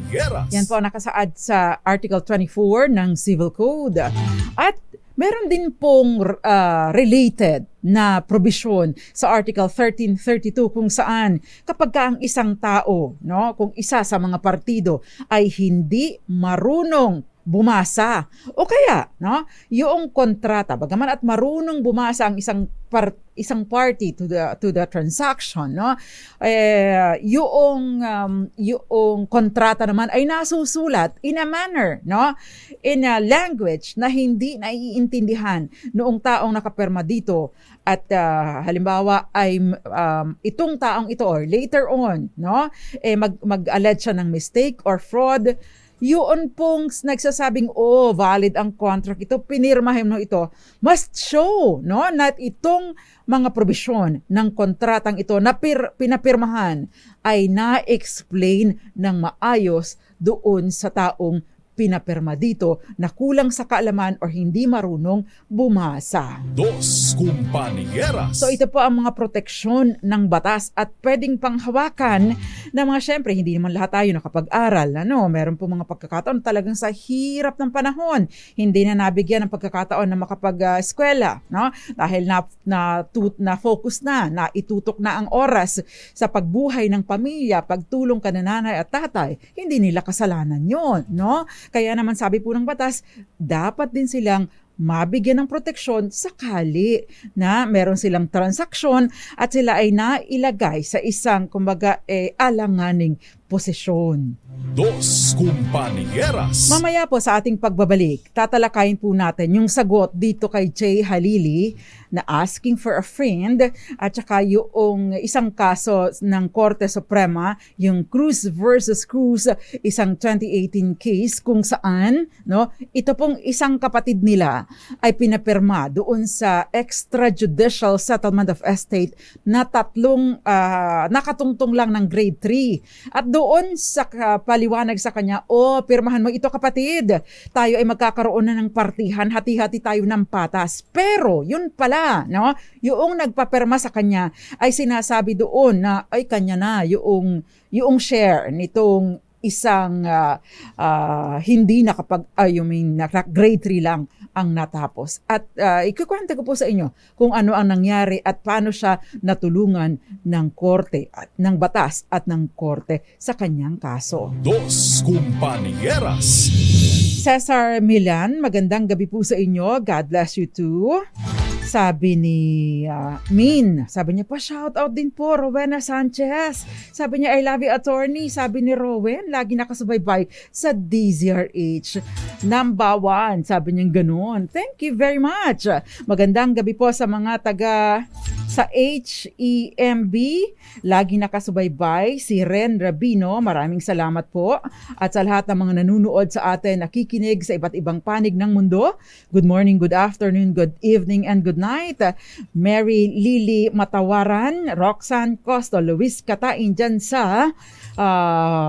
Kumpanieras. Yan po nakasaad sa Article 24 ng Civil Code. At meron din pong related na provision sa Article 1332 kung saan kapag ka ang isang tao, no, kung isa sa mga partido ay hindi marunong bumasa o kaya no yung kontrata bagaman at marunong bumasa ang isang party to the transaction no yung kontrata naman ay nasusulat in a manner no in a language na hindi naiintindihan noong taong nakapirma dito at halimbawa ay itong taong ito or later on no mag-allege siya ng mistake or fraud. Yun pong nagsasabing, valid ang contract ito, pinirmahin mo ito, must show, no, na itong mga probisyon ng kontratang ito na pinapirmahan ay na-explain ng maayos doon sa taong pinapirma dito na kulang sa kaalaman or hindi marunong bumasa. Dos Kumpanieras. So ito po ang mga proteksyon ng batas at pwedeng panghawakan na mga syempre hindi naman lahat tayo nakapag-aral. Meron po mga pagkakataon talagang sa hirap ng panahon hindi na nabigyan ng pagkakataon na makapag-eskwela, no? Dahil na focus na itutok na ang oras sa pagbuhay ng pamilya, pagtulong ka na nanay at tatay. Hindi nila kasalanan 'yon, no? Kaya naman sabi po ng batas, dapat din silang mabigyan ng proteksyon sakali na meron silang transaksyon at sila ay nailagay sa isang alanganing posisyon. Dos Kumpanieras. Mamaya po sa ating pagbabalik, tatalakayin po natin yung sagot dito kay Jay Halili na asking for a friend at saka yung isang kaso ng Korte Suprema, yung Cruz versus Cruz, isang 2018 case kung saan ito pong isang kapatid nila ay pinapirma doon sa extrajudicial settlement of estate na tatlong nakatungtong lang ng grade 3. At doon sa paliwanag sa kanya, pirmahan mo ito kapatid, tayo ay magkakaroon na ng partihan, hati-hati tayo ng patas. Pero yun pala, yung nagpapirma sa kanya ay sinasabi doon na ay kanya na yung share nitong isang hindi grade 3 lang ang natapos. At ikukwento ko po sa inyo kung ano ang nangyari at paano siya natulungan ng korte at ng batas at ng korte sa kanyang kaso. Dos Kumpanieras. Cesar Milan, magandang gabi po sa inyo. God bless you too. Sabi ni Min, sabi niya pa shout out din po Rowena Sanchez. Sabi niya I love you attorney. Sabi ni Rowen, lagi nakasubaybay sa DZRH. Number 1, sabi niya ganoon. Thank you very much. Magandang gabi po sa mga taga sa HEMB. Lagi nakasubaybay si Ren Rabino. Maraming salamat po. At sa lahat ng mga nanunood sa atin, nakikinig sa iba't ibang panig ng mundo. Good morning, good afternoon, good evening, and good night. Mary Lily Matawaran, Roxanne Costo, Luis Katain dyan sa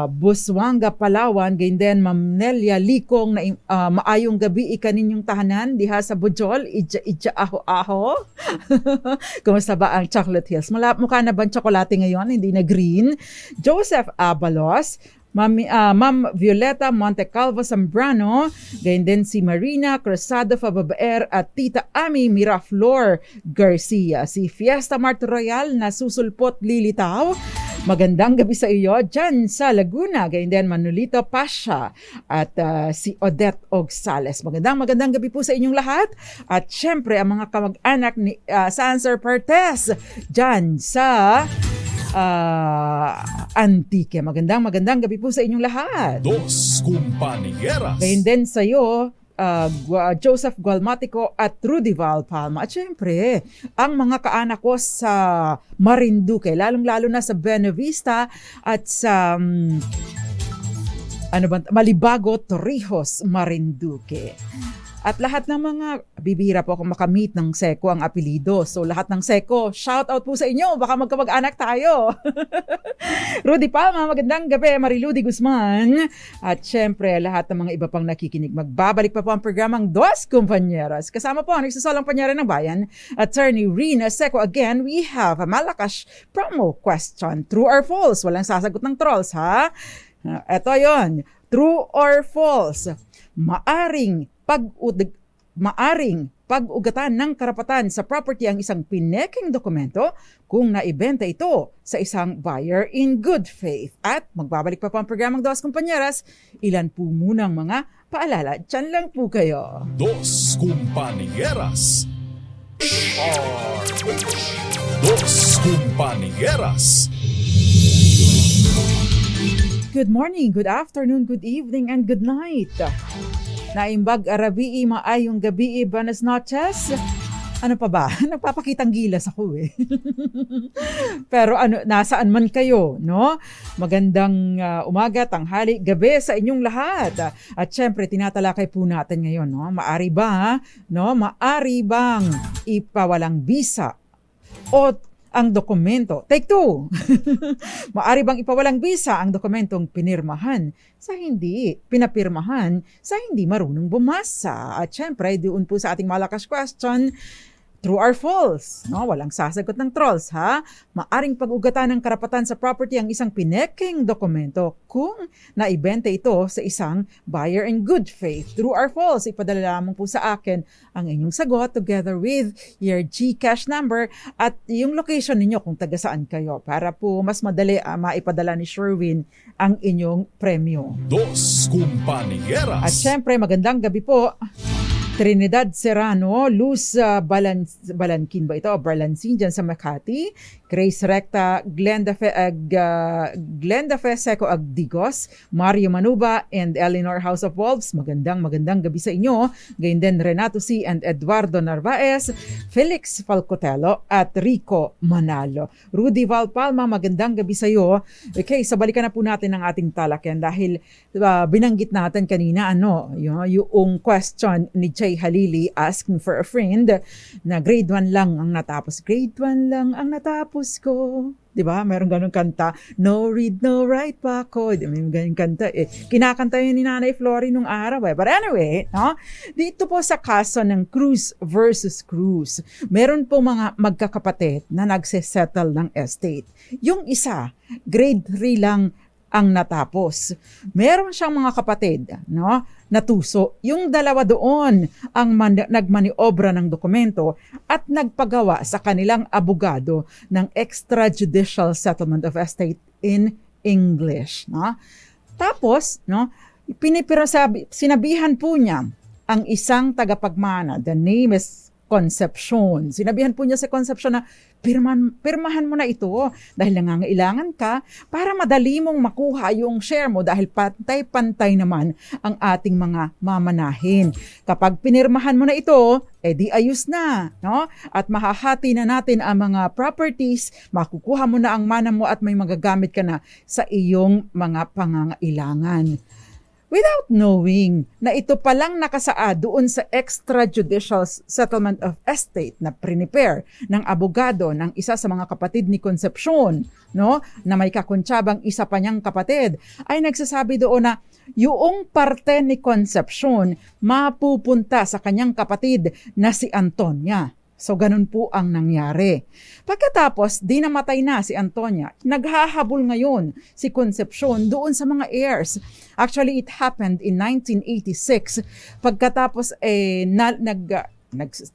Busuanga, Palawan. Gayon din, Ma'am Nelia Likong na maayong gabi ikaninyong tahanan diha sa Bujol. Idja aho-aho. Kumusta ba ang Chocolate Hills? Mukha na ba ang tsokolate ngayon? Hindi na green. Joseph Abalos, Ma'am Violeta Montecalvo Zambrano, gayon din si Marina Cruzado Fababaer at Tita Ami Miraflor Garcia. Si Fiesta Mart Royal na susulpot lilitaw. Magandang gabi sa iyo dyan sa Laguna. Gayon din Manolito Pasha at si Odette Ogsales. Magandang gabi po sa inyong lahat. At syempre ang mga kamag-anak ni Sanser Pertes dyan sa Antique. Magandang gabi po sa inyong lahat. Dos Kumpanieras. Gayon din sa iyo Joseph Gualmatico at Rudy Val Palma. At syempre, ang mga kaanak ko sa Marinduque, lalong-lalo na sa Buenavista at sa Malibago, Torrijos, Marinduque. At lahat ng mga, bibihira po akong makamit ng Seko ang apelido. So lahat ng Seko, shout out po sa inyo. Baka magkamag-anak tayo. Rudy Palma, magandang gabi. Mariludi Guzman. At syempre, lahat ng mga iba pang nakikinig. Magbabalik pa po ang programang Dos Kumpanieras. Kasama po ang nagsasalang panyara ng bayan, Attorney Rina Seko. Again, we have a malakas promo question. True or false? Walang sasagot ng trolls, ha? Ito yon. True or false? Maaring pag-ugatan ng karapatan sa property ang isang pineking dokumento kung naibenta ito sa isang buyer in good faith. At magbabalik pa ang programang Dos Compañeras, ilan po munang mga paalala. Diyan lang po kayo. Dos Compañeras. Dos Compañeras. Good morning, good afternoon, good evening, and good night. Naimbag arabii, maayong gabi, buenas noches. Ano pa ba? Nagpapakitang gilas ako eh. Pero nasaan man kayo, no? Magandang umaga, tanghali, gabi sa inyong lahat. At syempre, tinatalakay po natin ngayon, no? Maari bang ipawalang bisa o ang dokumento? Take two. Maari bang ipawalang bisa ang dokumentong pinapirmahan sa hindi marunong bumasa? At syempre, doon po sa ating malakas question, true or false? No, walang sasagot ng trolls, ha? Maaring pag-ugatan ng karapatan sa property ang isang pineking dokumento kung naibenta ito sa isang buyer in good faith. True or false? Ipadala lamang po sa akin ang inyong sagot together with your GCash number at yung location ninyo kung taga saan kayo para po mas madali maipadala ni Sherwin ang inyong premyo. Dos Compañeras. At syempre, magandang gabi po. Trinidad Serrano, Luz Balanquin ba ito? Barlancin dyan sa Makati. Grace Recta, Glenda Fe Seco Agdigos, Mario Manuba, and Eleanor House of Wolves. Magandang gabi sa inyo. Gayun din Renato C. and Eduardo Narvaez, Felix Falcotelo, at Rico Manalo. Rudy Valpalma, magandang gabi sa iyo. Okay, so balikan na po natin ang ating talakyan dahil binanggit natin kanina yung question ni Jay Halili asking for a friend na grade 1 lang ang natapos. Grade 1 lang ang natapos ko. Diba? Meron ganun kanta. No read, no write pa ako. May ganun kanta. Kinakanta yun ni Nanay Flory nung araw. But anyway, no? Dito po sa kaso ng Cruz versus Cruz, meron po mga magkakapatid na nagsesettle ng estate. Yung isa, grade 3 lang ang natapos. Meron siyang mga kapatid, no, natuso. Yung dalawa doon ang nagmaniobra ng dokumento at nagpagawa sa kanilang abogado ng extrajudicial settlement of estate in English, no? Tapos, no, sinabihan po niya ang isang tagapagmana. The name is Concepcion. Sinabihan po niya sa Concepcion na pirmahan mo na ito dahil nangangailangan ka para madali mong makuha yung share mo dahil pantay-pantay naman ang ating mga mamanahin. Kapag pinirmahan mo na ito, di ayos na, no? At mahahati na natin ang mga properties, makukuha mo na ang mana mo at may magagamit ka na sa iyong mga pangangailangan. Without knowing na ito palang nakasaad doon sa extrajudicial settlement of estate na prepare ng abogado ng isa sa mga kapatid ni Concepcion, no, na may kakuntsabang isa pa niyang kapatid, ay nagsasabi doon na yung parte ni Concepcion mapupunta sa kanyang kapatid na si Antonia. So, ganun po ang nangyari. Pagkatapos, di namatay na si Antonia. Naghahabol ngayon si Concepcion doon sa mga heirs. Actually, it happened in 1986. Pagkatapos,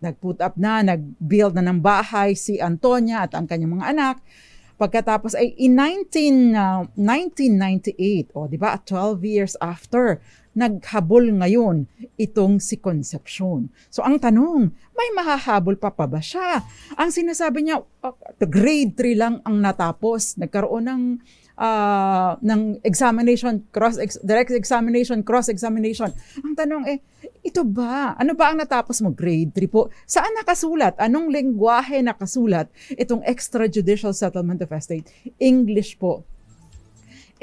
nag-put up na, nag-build na ng bahay si Antonia at ang kanyang mga anak. Pagkatapos ay in 1998, di ba, 12 years after, naghabol ngayon itong si Concepcion. So ang tanong, may mahahabol pa ba siya? Ang sinasabi niya, grade 3 lang ang natapos. Nagkaroon ng examination, direct examination, cross-examination. Ang tanong ito ba? Ano ba ang natapos mo? Grade 3 po. Saan nakasulat? Anong lengguwahe nakasulat itong extrajudicial settlement of estate? English po.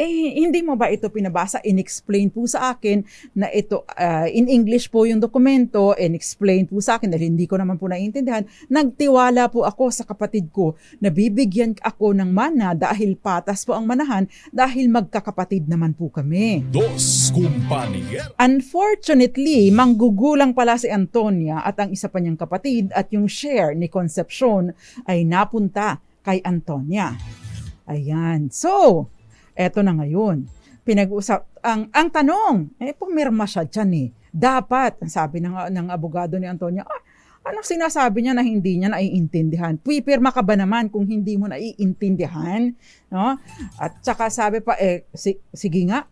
Hindi mo ba ito pinabasa? In-explain po sa akin na ito, in English po yung dokumento, in-explain po sa akin dahil hindi ko naman po naiintindihan. Nagtiwala po ako sa kapatid ko na bibigyan ako ng mana dahil patas po ang manahan dahil magkakapatid naman po kami. Dos Compañeras. Unfortunately, manggugulang pala si Antonia at ang isa pa niyang kapatid at yung share ni Concepcion ay napunta kay Antonia. Ayan. So, eto na ngayon. ang tanong, pumirma siya dyan eh. Dapat, ang sabi ng abogado ni Antonio, anong sinasabi niya na hindi niya naiintindihan? Pipirma ka ba naman kung hindi mo naiintindihan? No? At saka sabi pa, sige nga,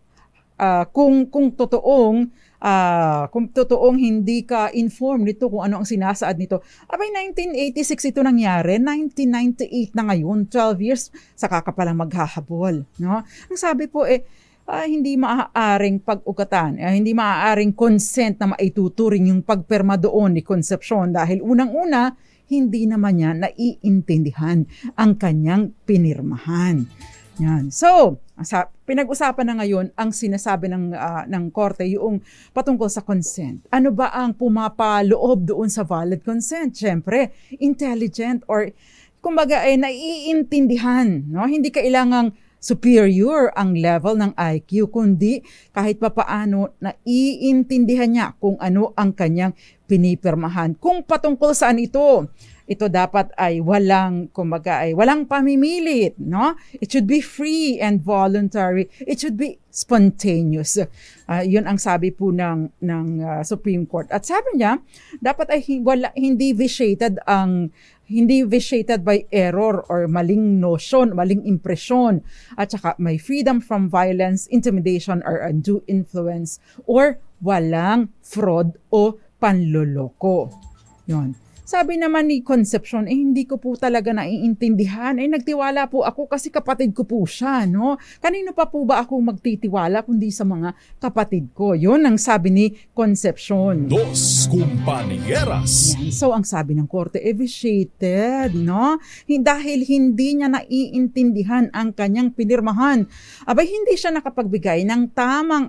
kung totoong hindi ka informed nito kung ano ang sinasaad nito. Abay, 1986 ito nangyari, 1998 na ngayon, 12 years, saka ka palang maghahabol. No? Ang sabi po, hindi maaaring pag-ugatan, hindi maaaring consent na maituturing yung pagperma doon ni Concepcion dahil unang-una, hindi naman niya naiintindihan ang kanyang pinirmahan. Yan. So, pinag-usapan na ngayon ang sinasabi ng korte yung patungkol sa consent. Ano ba ang pumapaloob doon sa valid consent? Siyempre, intelligent or kumbaga naiintindihan, no? Hindi kailangang superior ang level ng IQ, kundi kahit papaano naiintindihan niya kung ano ang kanyang pinipirmahan. Kung patungkol saan ito dapat ay walang pamimilit, no? It should be free and voluntary. It should be spontaneous. Yun ang sabi po ng Supreme Court. At sabi niya, dapat ay hindi vitiated by error or maling notion, maling impresyon. At saka may freedom from violence, intimidation, or undue influence, or walang fraud o panloloko. Yun. Sabi naman ni Concepcion, hindi ko po talaga naiintindihan. Nagtiwala po ako kasi kapatid ko po siya, no? Kanino pa po ba ako magtitiwala kundi sa mga kapatid ko? Yun ang sabi ni Concepcion. Dos Compañeras. Yan. So, ang sabi ng korte, vitiated, no? Dahil hindi niya naiintindihan ang kanyang pinirmahan. Abay, hindi siya nakapagbigay ng tamang,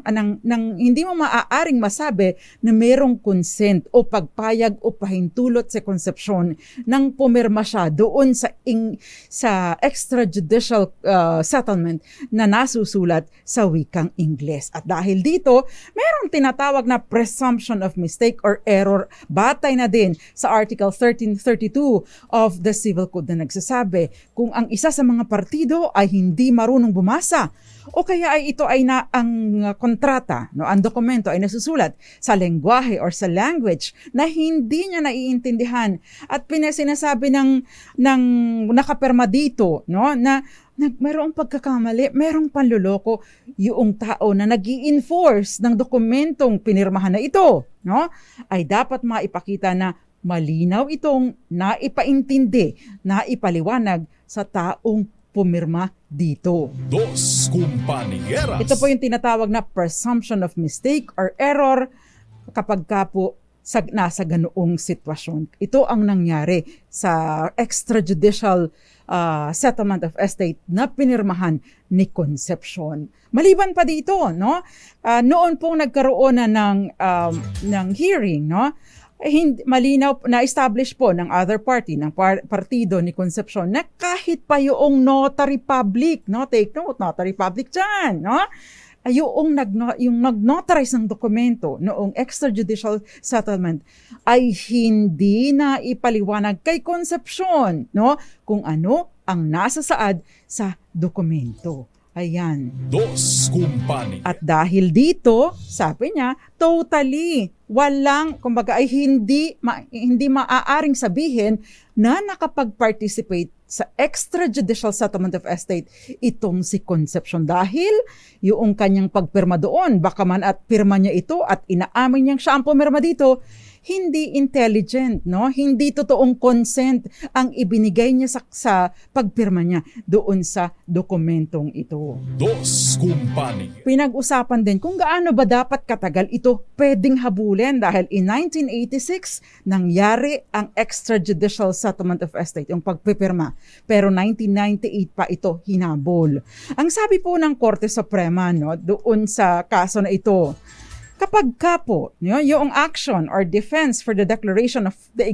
hindi mo maaaring masabi na merong consent o pagpayag o pahintulot sa Concepcion nang pumirma siya doon sa extrajudicial settlement na nasusulat sa wikang Ingles. At dahil dito, mayroong tinatawag na presumption of mistake or error batay na din sa Article 1332 of the Civil Code na nagsasabi kung ang isa sa mga partido ay hindi marunong bumasa o kaya ay ito ay ang kontrata, no, ang dokumento ay nasusulat sa lengguwahe or sa language na hindi niya naiintindihan at sinasabi ng nakapirma dito, no, na mayroong pagkakamali, mayroong panloloko yung tao na nag-i-enforce ng dokumentong pinirmahan na ito, no, ay dapat maipakita na malinaw itong naipaintindi, naipaliwanag sa taong pumirma dito. Dos Compañeras. Ito po yung tinatawag na presumption of mistake or error kapag ka po nasa ganoong sitwasyon. Ito ang nangyari sa extrajudicial settlement of estate na pinirmahan ni Concepcion. Maliban pa dito, no? Noon pong nagkaroon na ng hearing, no? Malinaw na establish po ng other party, ng partido ni Concepcion na kahit pa yung notary public, no, take note, notary public dyan, no, yung nag-notarize ng dokumento noong extrajudicial settlement ay hindi na ipaliwanag kay Concepcion, no, kung ano ang nasa saad sa dokumento. Ayan. Dos Compañeras. At dahil dito, sabi niya, totally kumbaga ay hindi maaaring sabihin na nakapag-participate sa extrajudicial settlement of estate itong si Concepcion dahil yung kanyang pagpirma doon, baka man at pirma niya ito at inaamin niyang siya ang pumirma dito, hindi intelligent, no? Hindi totoong consent ang ibinigay niya sa pagpirma niya doon sa dokumentong ito. Dos Compañeras. Pinag-usapan din kung gaano ba dapat katagal ito pwedeng habulin dahil in 1986 nangyari ang extrajudicial settlement of estate, yung pagpipirma. Pero 1998 pa ito hinabol. Ang sabi po ng Korte Suprema, no, doon sa kaso na ito, kapag po, yung action or defense for the declaration of the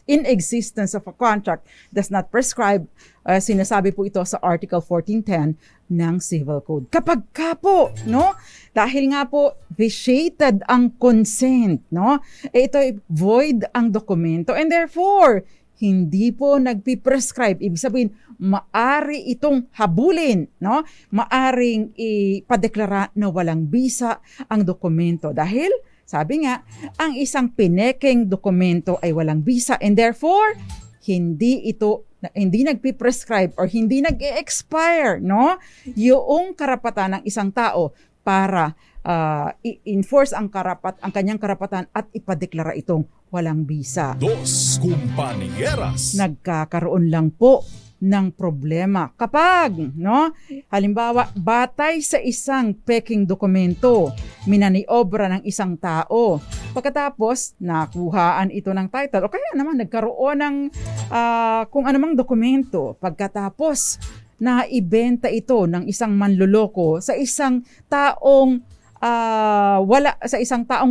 inexistence of a contract does not prescribe, sinasabi po ito sa Article 1410 ng Civil Code. Kapag po, no, dahil nga po vitiated ang consent, no, ito void ang dokumento and therefore hindi po nagpiprescribe. Ibig sabihin, maari itong habulin, no? Maaring ipadeklara na walang bisa ang dokumento dahil sabi nga, ang isang pinekeng dokumento ay walang bisa and therefore hindi nagpiprescribe or hindi nag-expire, no? Yung karapatan ng isang tao para i-enforce ang kanyang karapatan at ipadeklara itong walang bisa. Dos Compañeras. Nagkakaroon lang po ng problema kapag, no, halimbawa, batay sa isang peking dokumento, minaniobra ng isang tao. Pagkatapos, nakuhaan ito ng title o kaya naman nagkaroon ng kung anumang dokumento. Pagkatapos, naibenta ito ng isang manloloko sa isang taong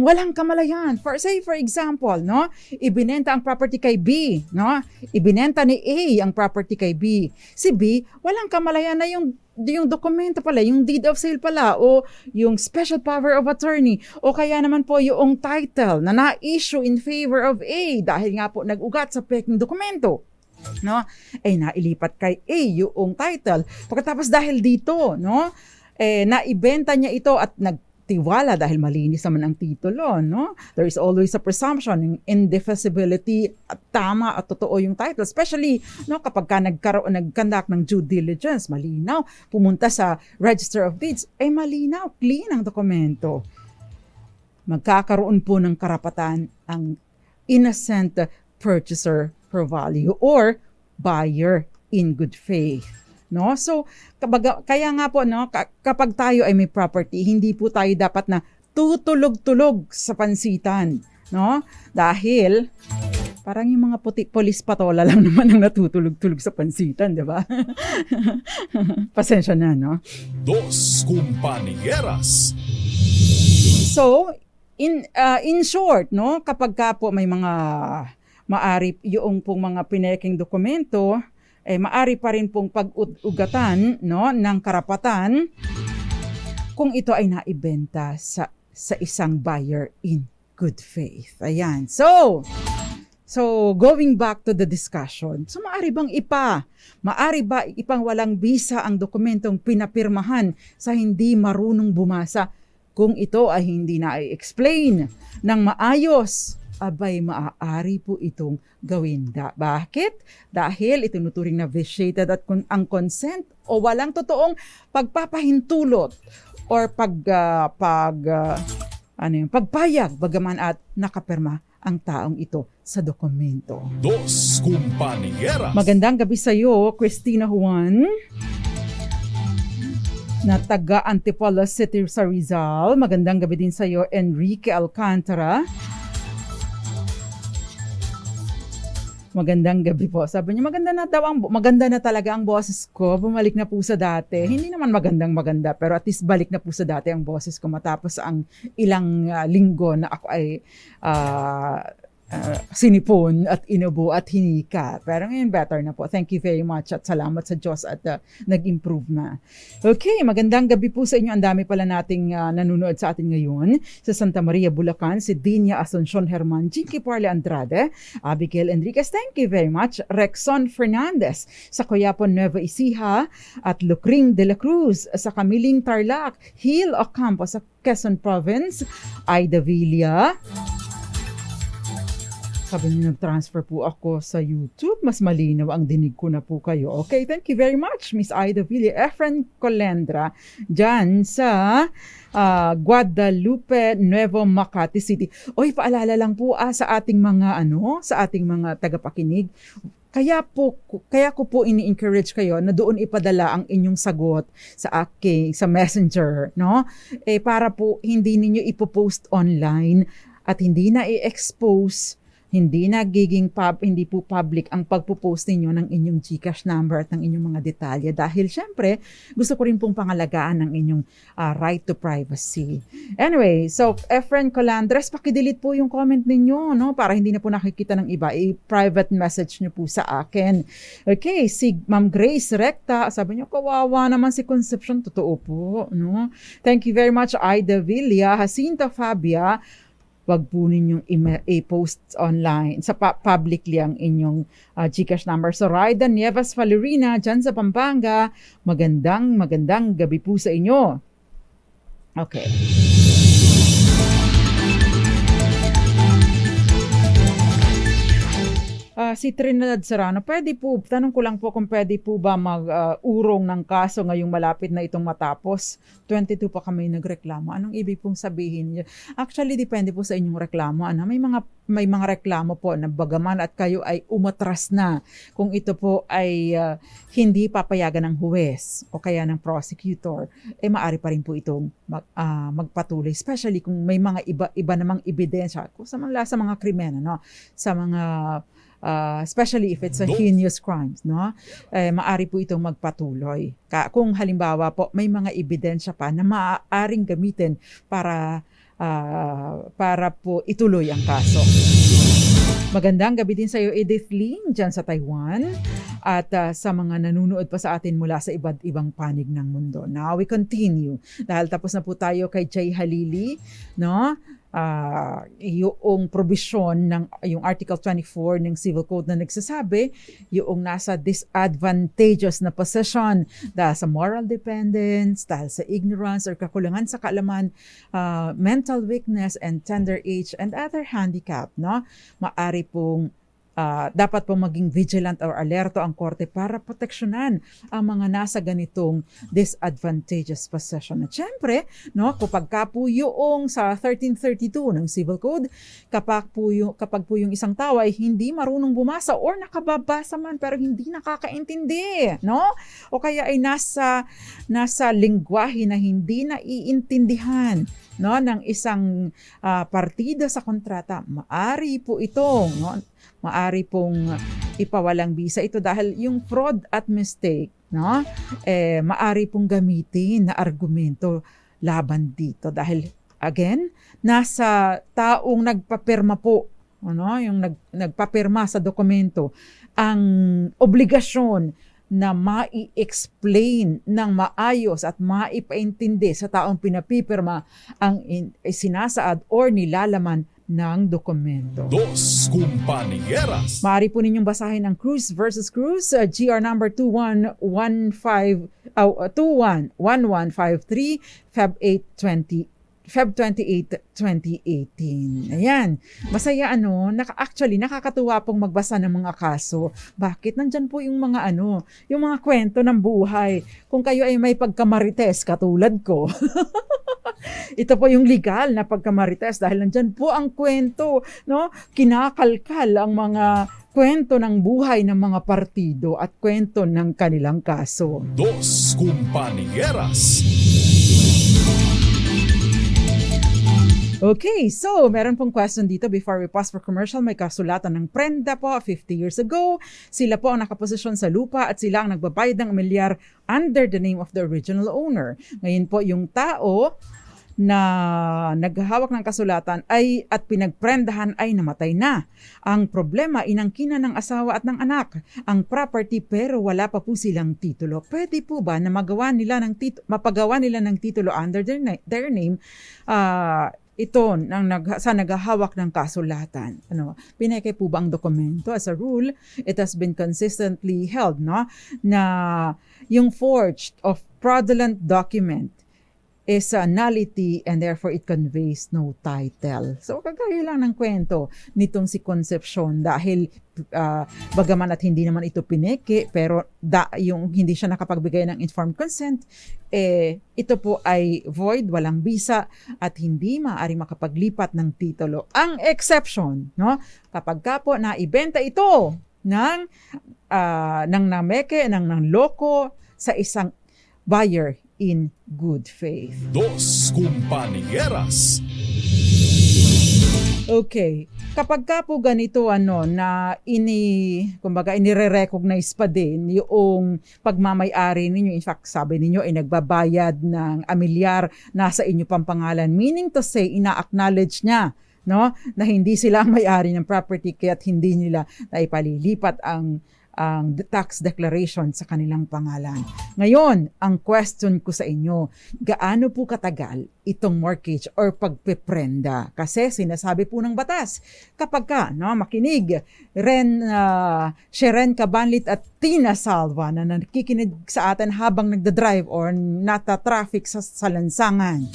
walang kamalayan. For example, no? Ibinenta ang property kay B, no? Ibinenta ni A ang property kay B. Si B, walang kamalayan na yung dokumento pala, yung deed of sale pala, o yung special power of attorney, o kaya naman po yung title na na-issue in favor of A dahil nga po nag-ugat sa peking dokumento. No? Nailipat kay A yung title. Pagkatapos dahil dito, no? Naibenta niya ito at nagtiwala dahil malinis naman ang titulo, no? There is always a presumption ng indefensibility at tama at totoo yung title, especially no kapag nag-conduct ng due diligence, malinaw, pumunta sa Register of Deeds, malinaw, clean ang dokumento. Magkakaroon po ng karapatan ang innocent purchaser for value or buyer in good faith. No? So, kaya nga po, no, kapag tayo ay may property, hindi po tayo dapat na tutulog-tulog sa pansitan. No? Dahil, parang yung mga polis patola lang naman ang natutulog-tulog sa pansitan, di ba? Pasensya na, no? Dos Compañeras. So, in short, no, kapag ka po may mga maari yung pong mga pineking dokumento, maari pa rin pong pag-ugatan, no, ng karapatan kung ito ay naibenta sa isang buyer in good faith. Ayan. So going back to the discussion, so maari ba ipang walang bisa ang dokumentong pinapirmahan sa hindi marunong bumasa kung ito ay hindi na i-explain ng maayos? Abay, maaari po itong gawin. Bakit? Dahil itinuturing na vitiated at ang consent o walang totoong pagpapahintulot or pagpayag bagaman at nakapirma ang taong ito sa dokumento. Dos Compañeras. Magandang gabi sa iyo, Christina Juan, na taga Antipolo City sa Rizal. Magandang gabi din sa iyo, Enrique Alcantara. Magandang gabi po. Sabi niya, maganda na talaga ang boses ko. Bumalik na po sa dati. Hindi naman maganda, pero at least balik na po sa dati ang boses ko matapos ang ilang linggo na ako ay sinipon at inubo at hinika. Pero ngayon better na po. Thank you very much at salamat sa Diyos at nag-improve na. Okay, magandang gabi po sa inyo. Ang dami pala nating nanonood sa atin ngayon. Sa Santa Maria, Bulacan, si Dinia Asuncion Herman, Jinky Parle Andrade, Abigail Enriquez, thank you very much. Rexon Fernandez sa Coyapon, Nueva Ecija, at Lucring de la Cruz sa Kamiling Tarlac, Hill Ocampo sa Quezon Province, Aida Villa. Sabi niyo, nag-transfer po ako sa YouTube. Mas malinaw ang dinig ko na po kayo. Okay, thank you very much, Miss Aida Villa. Efren Colendra, dyan sa Guadalupe, Nuevo Makati City. Oy, paalala lang po sa ating mga tagapakinig. Kaya ko po ini-encourage kayo na doon ipadala ang inyong sagot sa Messenger, no? Para po hindi ninyo ipopost online at hindi na i-expose, hindi po public ang pagpo-post ninyo ng inyong GCash number at ng inyong mga detalye dahil syempre gusto ko rin pong pangalagaan ng inyong right to privacy. Anyway, so Efren Colandres, pakidelete po yung comment ninyo, no, para hindi na po nakikita ng iba. I-private message nyo po sa akin. Okay, si Ma'am Grace Recta, sabi nyo, kawawa naman si Concepcion. Totoo po, no? Thank you very much, Aida Villa, Jacinta Fabia, wag po ninyong i-post online sa publicly ang inyong GCash number. So Raida Nieves Valerina dyan sa Pampanga, magandang gabi po sa inyo. Okay. Si Trinidad Serrano, tanong ko lang po kung pwede po ba mag-urong ng kaso ngayong malapit na itong matapos. 22 pa kami nagreklamo. Anong ibig pong sabihin niyo? Actually, depende po sa inyong reklamo. May mga reklamo po na bagaman at kayo ay umatras na kung ito po ay hindi papayagan ng huwes o kaya ng prosecutor, maaari pa rin po itong magpatuloy. Especially kung may mga iba namang ebidensya sa mga krimen, sa mga especially if it's a heinous crimes, maaari po itong magpatuloy. Kung halimbawa po may mga ebidensya pa na maaaring gamitin para po ituloy ang kaso. Magandang gabi din sa iyo, Edith Ling, dyan sa Taiwan, at sa mga nanonood pa sa atin mula sa iba't ibang panig ng mundo. Now we continue. Dahil tapos na po tayo kay Jay Halili, yung provision ng yung Article 24 ng Civil Code na nagsasabi yung nasa disadvantageous na possession dahil sa moral dependence, dahil sa ignorance or kakulangan sa kaalaman, mental weakness and tender age and other handicap, maari pong dapat po maging vigilant or alerto ang korte para proteksyonan ang mga nasa ganitong disadvantageous possession. At syempre, kapag po yung sa 1332 ng Civil Code, kapag po yung isang tao ay hindi marunong bumasa or nakababasa man pero hindi nakakaintindi, o kaya ay nasa lengguwahe na hindi naiintindihan ng isang partida sa kontrata, maari po maari pong ipawalang bisa ito dahil yung fraud at mistake, maari pong gamitin na argumento laban dito dahil again, nasa taong nagpapirma po, yung nagpapirma sa dokumento, ang obligasyon na mai-explain ng maayos at maipaintindi sa taong pinapipirma ang sinasaad or nilalaman ng dokumento. Dos Compañeras. Maaari po ninyong basahin ang Cruz versus Cruz, GR number 211153, Feb 28, 2018. Ayan. Masaya actually nakakatuwa pong magbasa ng mga kaso. Bakit? Nandyan po yung mga yung mga kwento ng buhay. Kung kayo ay may pagkamarites katulad ko. Ito po yung legal na pagkamarites dahil nandyan po ang kwento, kinakalkal ang mga kwento ng buhay ng mga partido at kwento ng kanilang kaso. Dos Compañeras. Okay, so meron pong question dito before we pause for commercial. May kasulatan ng Prenda po 50 years ago. Sila po ang nakaposisyon sa lupa at sila ang nagbabayad ng amilyar under the name of the original owner. Ngayon po yung tao na naghahawak ng kasulatan at pinagprendahan ay namatay na. Ang problema, inangkina ng asawa at ng anak ang property pero wala pa po silang titulo. Pwede po ba na mapagawa nila ng titulo under their name ito sa naghahawak ng kasulatan? Pineke po ba ang dokumento? As a rule, it has been consistently held na yung forged of fraudulent document is a nullity and therefore it conveys no title. So kagaya lang ng kwento nitong si Concepcion dahil bagaman at hindi naman ito pineke pero yung hindi siya nakapagbigay ng informed consent, ito po ay void, walang bisa at hindi maaari makapaglipat ng titulo. Ang exception, kapag ka po naibenta ito ng nameke, ng loko sa isang buyer in good faith. Dos Compañeras. Okay. Kapag ka po ganito na inire-recognize pa din yung pagmamay-ari ninyo, in fact sabi ninyo ay nagbabayad ng amilyar nasa inyo pang pangalan, meaning to say ina-acknowledge niya na hindi sila ang may-ari ng property kaya't hindi nila naipalilipat ang ang tax declaration sa kanilang pangalan. Ngayon, ang question ko sa inyo, gaano po katagal itong mortgage or pagpeprenda? Kasi sinasabi po ng batas, kapag ka makinig, Sheren Cabanlit at Tina Salva na nakikinig sa atin habang nagda-drive or nata-traffic sa lansangan,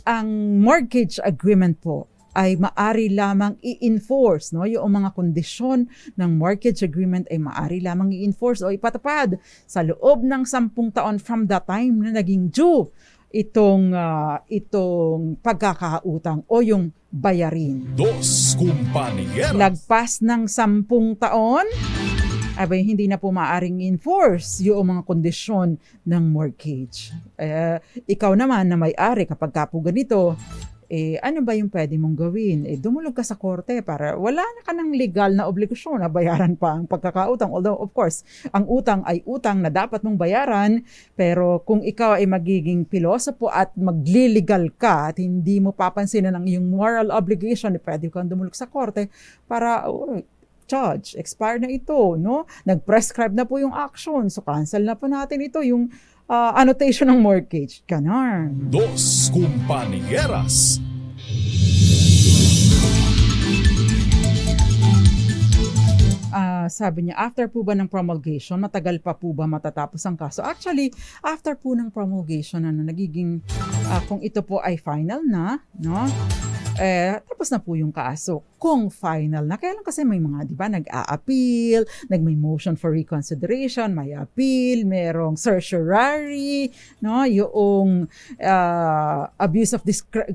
ang mortgage agreement po ay maari lamang i-enforce, yung mga kondisyon ng mortgage agreement ay maari lamang i-enforce o ipatupad sa loob ng 10 taon from the time na naging due itong pagkakautang o yung bayarin. Dos Compañeras. Lagpas ng 10 taon, hindi na po maaring enforce yung mga kondisyon ng mortgage. Ikaw naman na may-ari kapag ka po ganito, ano ba yung pwede mong gawin? Dumulog ka sa korte para wala na ka ng legal na obligasyon na bayaran pa ang pagkakautang. Although, of course, ang utang ay utang na dapat mong bayaran, pero kung ikaw ay magiging pilosopo at magliligal ka at hindi mo papansinan ang iyong moral obligation, pwede kang dumulog sa korte para, judge, expire na ito, Nag-prescribe na po yung action, so cancel na po natin ito, yung annotation ng mortgage. Ganon. Dos Compañeras. Sabi niya, after po ba ng promulgation, matagal pa po ba matatapos ang kaso? Actually, after po ng promulgation, nagiging, kung ito po ay final na, tapos na po yung kaso. Kung final na, kaya lang kasi may mga, nag-a-appeal, may motion for reconsideration, may appeal, merong certiorari, yung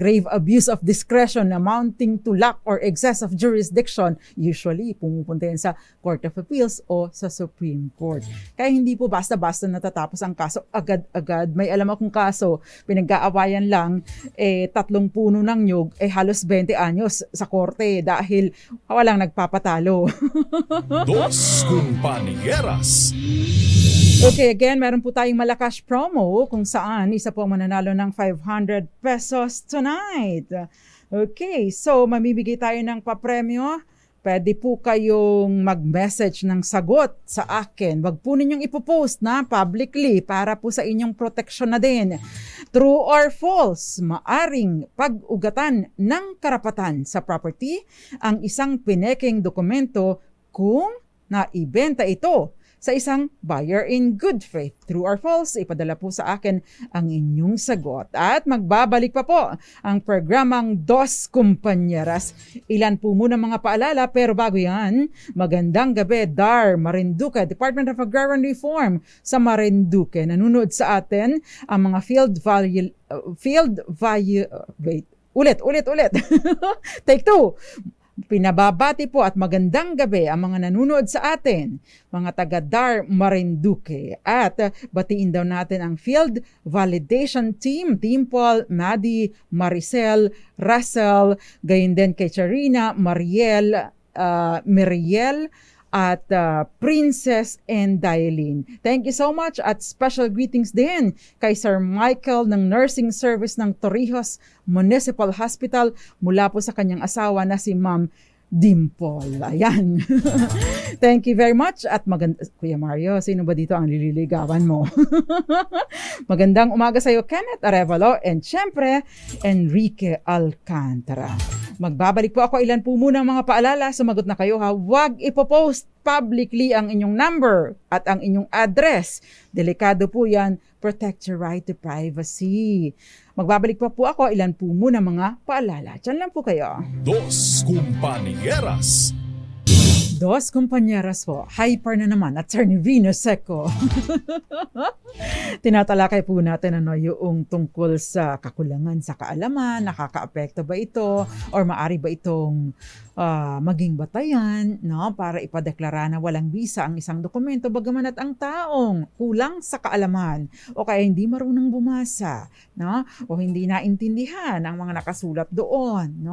grave abuse of discretion amounting to lack or excess of jurisdiction, usually pumupunta yan sa Court of Appeals o sa Supreme Court. Kaya hindi po basta-basta natatapos ang kaso agad-agad. May alam akong kaso, pinag-aawayan lang, 3 puno ng nyug, halos 20 anyos sa korte dahil walang nagpapatalo. Dos Compañeras. Okay, again, meron po tayong Malakas promo kung saan isa po mananalo ng 500 pesos tonight. Okay, so mamibigay tayo ng papremyo. Pwede po kayong mag-message ng sagot sa akin. Wag po ninyong ipopost publicly para po sa inyong proteksyon na din. True or false, maaring pag-ugatan ng karapatan sa property ang isang pinekeng dokumento kung naibenta ito sa isang buyer in good faith. True or false, ipadala po sa akin ang inyong sagot. At magbabalik pa po ang programang Dos Compañeras. Ilan po muna mga paalala, pero bago yan, magandang gabi, DAR Marinduque, Department of Agrarian Reform sa Marinduque. Nanonood sa atin ang mga ulit. Take 2. Pinababati po at magandang gabi ang mga nanonood sa atin, mga taga DAR Marinduque. At batiin daw natin ang Field Validation Team, Team Paul, Maddie, Maricel, Russell, gayon din kay Charina, Mariel, Miriel, at Princess and Dialine. Thank you so much at special greetings din kay Sir Michael ng Nursing Service ng Torrijos Municipal Hospital mula po sa kanyang asawa na si Ma'am Dimple. Ayan. Thank you very much at Kuya Mario, sino ba dito ang lililigawan mo? Magandang umaga sa iyo, Kenneth Arevalo, and syempre, Enrique Alcantara. Magbabalik po ako, ilan po muna mga paalala, sumagot na kayo ha. Huwag ipopost publicly ang inyong number at ang inyong address. Delikado po yan. Protect your right to privacy. Magbabalik pa po ako, ilan po muna mga paalala. Diyan lang po kayo. Dos Compañeras. Dos Compañeras po. Hyper na naman. Attorney Venus Seco. Tinatalakay po natin yung tungkol sa kakulangan sa kaalaman. Nakakaapekto ba ito? Or maari ba itong maging batayan para ipadeklara na walang bisa ang isang dokumento bagaman at ang taong kulang sa kaalaman o kaya hindi marunong bumasa o hindi naintindihan ang mga nakasulat doon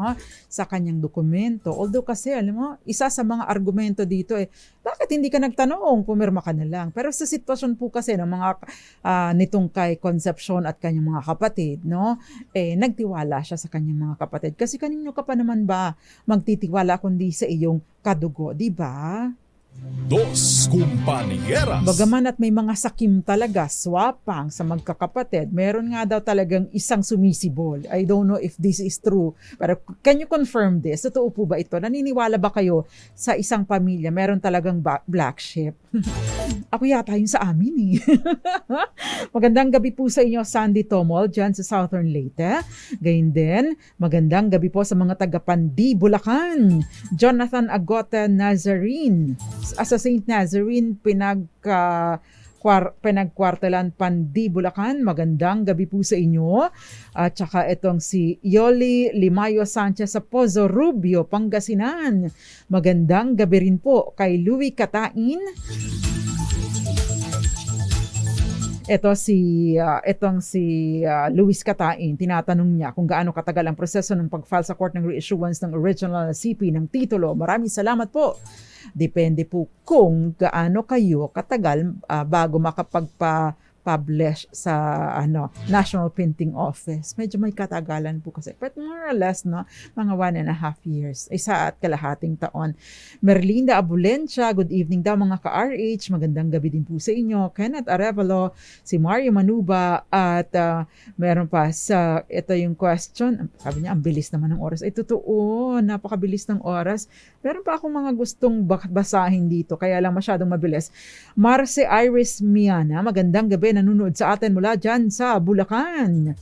sa kanyang dokumento. Although kasi alam mo, isa sa mga argumento dito bakit hindi ka nagtanong, pumirma ka na lang. Pero sa sitwasyon po kasi ng mga nitong kay Concepcion at kanyang mga kapatid, nagtiwala siya sa kanyang mga kapatid. Kasi kanino ka pa naman ba magtitiwala kundi sa iyong kadugo, di ba? Dos Compañeras. Bagaman at may mga sakim talaga, swapang sa magkakapatid, meron nga daw talagang isang sumisibol. I don't know if this is true, pero can you confirm this? Totoo po ba ito? Naniniwala ba kayo sa isang pamilya meron talagang black sheep? Ako yata yung sa amin eh. Magandang gabi po sa inyo, Sandy Tomol, dyan sa Southern Leyte. Gayun din, magandang gabi po sa mga taga-Pandi, Bulacan. Jonathan Agota Nazarene. As a Saint Nazarene, pinagkwartalan Pandi, Bulacan. Magandang gabi po sa inyo. At saka itong si Yoli Limayo Sanchez sa Pozo Rubio, Pangasinan. Magandang gabi rin po kay Louie Katain. Itong si Luis Katain, tinatanong niya kung gaano katagal ang proseso ng pag-file sa court ng reissuance ng original na CP ng titulo. Maraming salamat po. Depende po kung gaano kayo katagal bago makapagpa-publish sa National Printing Office. Medyo may katagalan po kasi. But more or less, no, mga 1.5 years. 1.5 taon. Merlinda Abulencia, good evening daw mga ka-RH. Magandang gabi din po sa inyo. Kenneth Arevalo, si Mario Manuba, at meron pa ito yung question. Sabi niya, ang bilis naman ng oras. Ay, totoo. Napakabilis ng oras. Meron pa akong mga gustong basahin dito, kaya lang masyadong mabilis. Marce Iris Miana, magandang gabi, nanonood sa atin mula dyan sa Bulacan.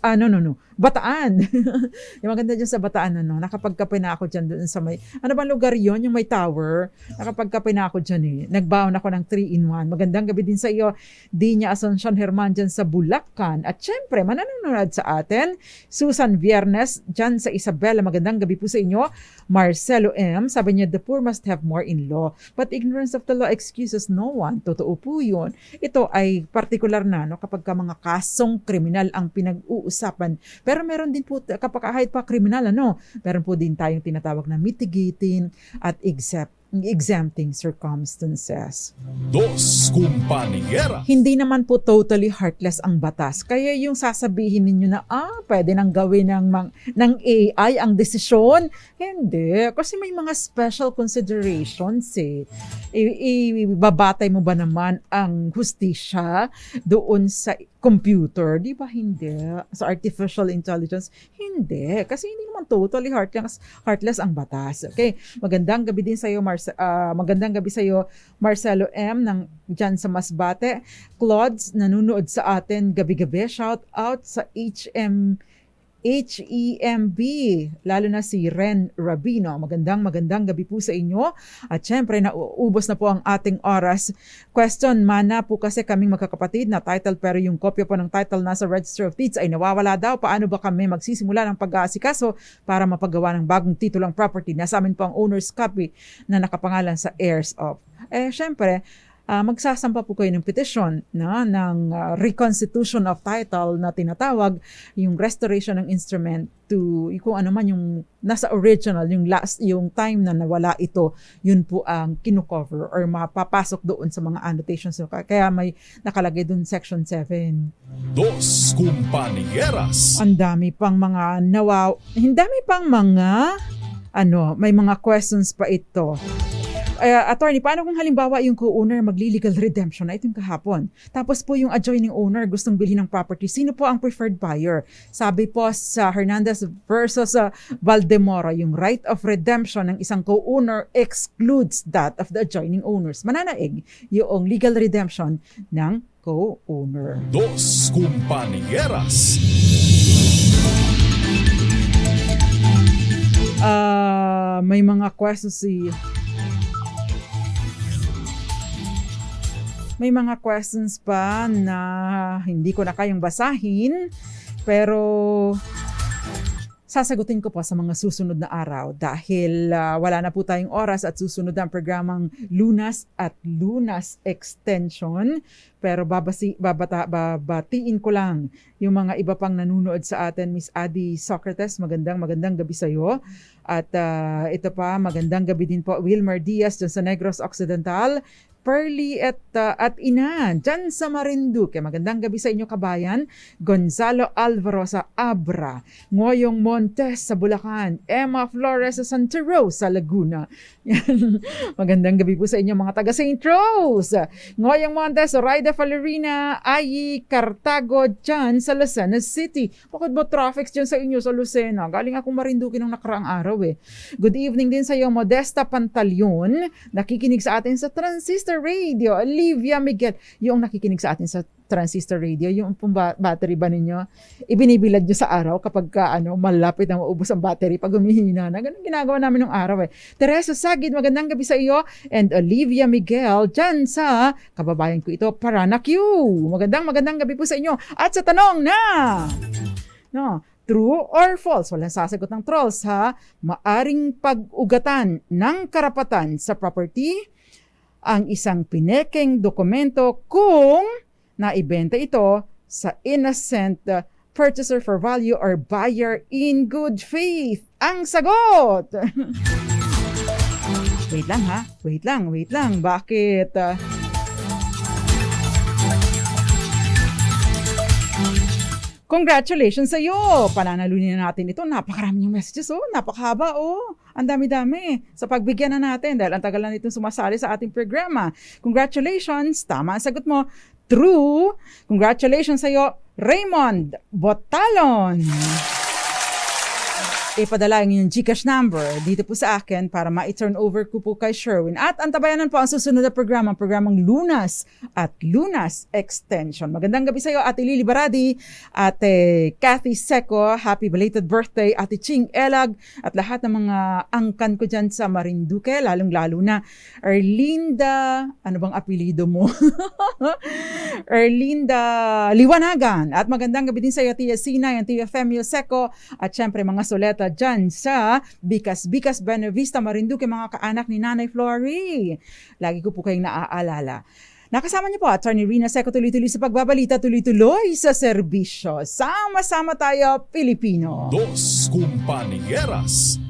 Bataan. Yung maganda dyan sa Bataan, nakapagkape na ako dyan doon sa may, ano bang lugar yon, yung may tower, nakapagkape na ako dyan eh. Nagbaon ako ng 3-in-1. Magandang gabi din sa iyo, Dinya Asuncion Herman dyan sa Bulacan. At syempre, mananonood sa atin, Susan Viernes dyan sa Isabela. Magandang gabi po sa inyo. Marcelo M, sabi niya, the poor must have more in law, but ignorance of the law excuses no one. Totoo po yun. Ito ay partikular na kapag ka mga kasong kriminal ang pinag-uusapan. Pero meron din po, kapag kahit pa kriminal, meron po din tayong tinatawag na mitigating at exempting circumstances. Dos Compañeras. Hindi naman po totally heartless ang batas. Kaya yung sasabihin ninyo na, pwede nang gawin ng AI ang desisyon. Hindi. Kasi may mga special considerations eh. Ibabatay mo ba naman ang hustisya doon sa computer? Di ba hindi? Sa artificial intelligence? Hindi. Kasi hindi naman totally heartless ang batas. Okay? Magandang gabi din sa iyo, magandang gabi sa iyo, Marcelo M. Dyan sa Masbate. Claudes, nanonood sa atin gabi-gabi. Shout out sa HEMB, lalo na si Ren Rabino. Magandang gabi po sa inyo. At syempre, nauubos na po ang ating oras. Question, mana po kasi kaming magkakapatid na title, pero yung kopya po ng title nasa Register of Deeds ay nawawala daw. Paano ba kami magsisimula ng pag-aasikaso para mapagawa ng bagong titulang property? Nasa amin po ang owner's copy na nakapangalan sa heirs of. Syempre, magsasampa po kayo ng petisyon ng reconstitution of title na tinatawag, yung restoration ng instrument to kung ano man yung nasa original, yung time na nawala ito, yun po ang kino-cover or mapapasok doon sa mga annotations. Kaya may nakalagay doon section 7. Dos Compañeras. Ang dami pang mga may mga questions pa ito. Attorney, paano kung halimbawa yung co-owner magli-legal redemption na itong kahapon? Tapos po yung adjoining owner gustong bilhin ng property. Sino po ang preferred buyer? Sabi po sa Hernandez versus Valdemoro, yung right of redemption ng isang co-owner excludes that of the adjoining owners. Mananaig yung legal redemption ng co-owner. Dos Compañeras. May mga questions May mga questions pa na hindi ko na kayang basahin, pero sasagutin ko po sa mga susunod na araw dahil wala na po tayong oras at susunod ang programang Lunas at Lunas Extension. Pero babatiin ko lang yung mga iba pang nanunood sa atin. Miss Adi Socrates, magandang gabi sa iyo. At ito pa, magandang gabi din po Wilmer Diaz dyan sa Negros Occidental. Pearly at Ina, dyan sa Marinduque. Magandang gabi sa inyo kabayan. Gonzalo Alvaro sa Abra. Ngoyong Montes sa Bulacan. Emma Flores sa Santa Rosa, Laguna. Yan. Magandang gabi po sa inyo mga taga St. Rose. Ngoyong Montes, Raida Falerina, Ayi, Cartago, dyan sa Lucena City. Bakit ba traffic dyan sa inyo sa Lucena? Galing ako Marinduque nung nakaraang araw eh. Good evening din sa iyo, Modesta Pantalyon. Nakikinig sa atin sa Transistor Radio. Olivia Miguel, yung nakikinig sa atin sa Transistor Radio, yung battery ba ninyo, ibinibilad nyo sa araw kapag malapit na maubos ang battery pag humihina na. Ganun ginagawa namin ng araw eh. Teresa Sagid, magandang gabi sa iyo. And Olivia Miguel, dyan sa kababayan ko ito, Paranaque. Magandang gabi po sa inyo. At sa tanong na, true or false? Walang sasagot ng trolls ha. Maaring pag-ugatan ng karapatan sa property ang isang pinekeng dokumento kung naibenta ito sa innocent purchaser for value or buyer in good faith. Ang sagot! Wait lang ha. Wait lang. Bakit? Congratulations sa iyo! Pananalunin na natin ito. Napakarami yung messages. Napakahaba. Ang dami-dami sa pagbigyan na natin dahil ang tagal na nitong sumasali sa ating programa. Congratulations! Tama ang sagot mo. True! Congratulations sa iyo, Raymond Botalon! Ipadala yung Gcash number dito po sa akin para ma-turn over ko po kay Sherwin. At antabayanan po ang susunod na programa, programang Lunas at Lunas Extension. Magandang gabi sa iyo, Ate Lily Baradi, Ate Kathy Seco, happy belated birthday, Ate Ching Elag, at lahat ng mga angkan ko dyan sa Marinduque, lalong-lalo na Erlinda, ano bang apelido mo? Erlinda Liwanagan. At magandang gabi din sa iyo, Tia Sina, yung Tia Femio Seco, at syempre mga soleta dyan sa Bikas Buena Vista, Marinduque, mga kaanak ni Nanay Flory. Lagi ko po kayong naaalala. Nakasama niyo po, Attorney Rina Seco, tuloy-tuloy sa pagbabalita, tuloy-tuloy sa serbisyo. Sama-sama tayo, Pilipino. Dos Compañeras.